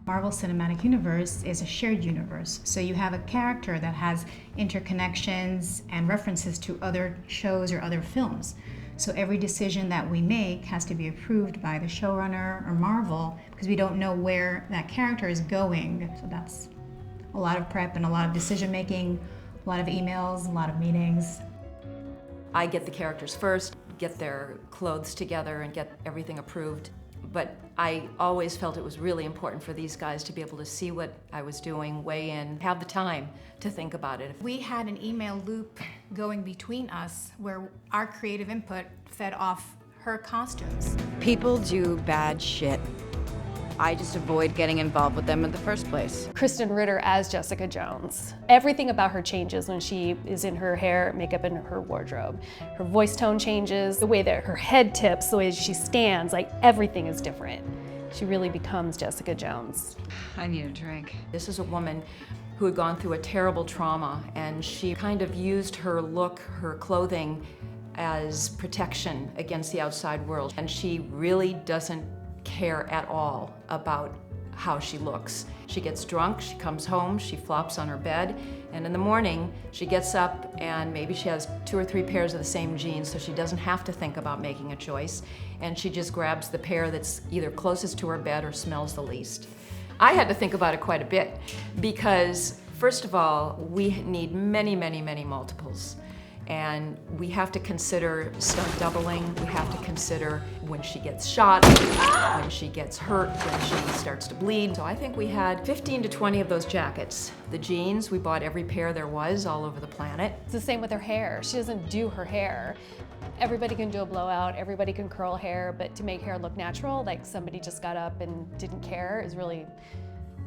Marvel Cinematic Universe is a shared universe, so you have a character that has interconnections and references to other shows or other films. So every decision that we make has to be approved by the showrunner or Marvel because we don't know where that character is going. So that's a lot of prep and a lot of decision making, a lot of emails, a lot of meetings. I get the characters first, get their clothes together and get everything approved. But I always felt it was really important for these guys to be able to see what I was doing, weigh in, have the time to think about it. We had an email loop going between us where our creative input fed off her costumes. People do bad shit. I just avoid getting involved with them in the first place. Kristen Ritter as Jessica Jones. Everything about her changes when she is in her hair, makeup, and her wardrobe. Her voice tone changes, the way that her head tips, the way she stands, like everything is different. She really becomes Jessica Jones. I need a drink. This is a woman who had gone through a terrible trauma, and she kind of used her look, her clothing, as protection against the outside world. And she really doesn't care at all about how she looks. She gets drunk, she comes home, she flops on her bed, and in the morning she gets up and maybe she has 2 or 3 pairs of the same jeans, so she doesn't have to think about making a choice, and she just grabs the pair that's either closest to her bed or smells the least. I had to think about it quite a bit because, first of all, we need many, many, many multiples. And we have to consider stunt doubling. We have to consider when she gets shot, when she gets hurt, when she starts to bleed. So I think we had 15 to 20 of those jackets. The jeans, we bought every pair there was all over the planet. It's the same with her hair. She doesn't do her hair. Everybody can do a blowout, everybody can curl hair, but to make hair look natural, like somebody just got up and didn't care, is really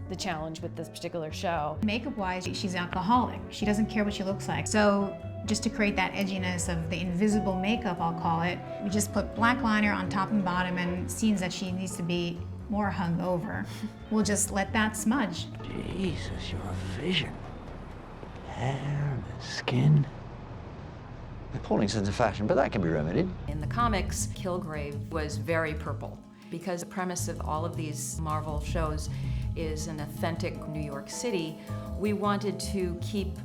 the challenge with this particular show. Makeup-wise, she's alcoholic. She doesn't care what she looks like. So just to create that edginess of the invisible makeup, I'll call it, we just put black liner on top and bottom, and scenes that she needs to be more hungover, we'll just let that smudge. Jesus, you're a vision. Hair, the skin. Appalling sense of fashion, but that can be remedied. In the comics, Kilgrave was very purple because the premise of all of these Marvel shows is an authentic New York City. We wanted to keep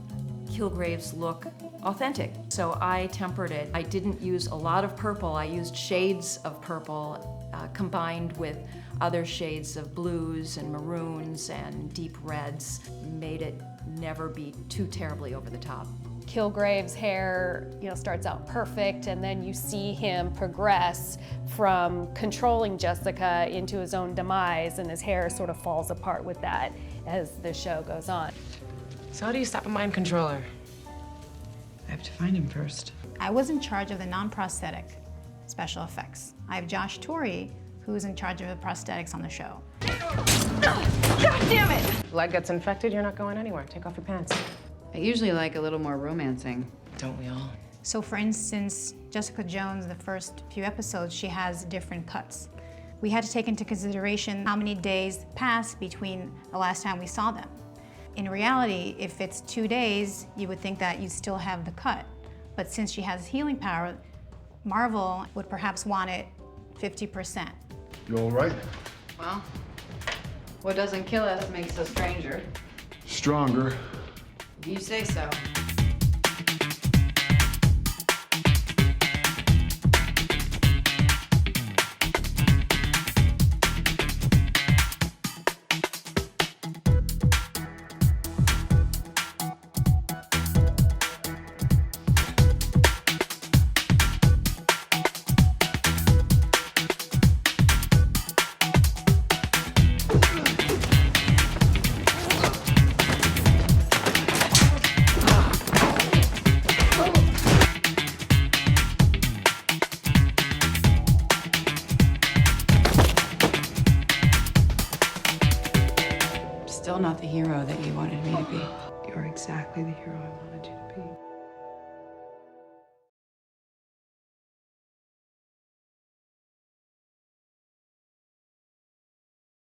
Kilgrave's look authentic, so I tempered it. I didn't use a lot of purple. I used shades of purple combined with other shades of blues and maroons and deep reds. Made it never be too terribly over the top. Kilgrave's hair, starts out perfect, and then you see him progress from controlling Jessica into his own demise, and his hair sort of falls apart with that as the show goes on. So how do you stop a mind controller? I have to find him first. I was in charge of the non-prosthetic special effects. I have Josh Torrey, who's in charge of the prosthetics on the show. God damn it! If leg gets infected, you're not going anywhere. Take off your pants. I usually like a little more romancing. Don't we all? So for instance, Jessica Jones, the first few episodes, she has different cuts. We had to take into consideration how many days passed between the last time we saw them. In reality, if it's 2 days, you would think that you still have the cut. But since she has healing power, Marvel would perhaps want it 50%. You all right? Well, what doesn't kill us makes us stranger. Stronger. You say so. Still not the hero that you wanted me to be. You're exactly the hero I wanted you to be.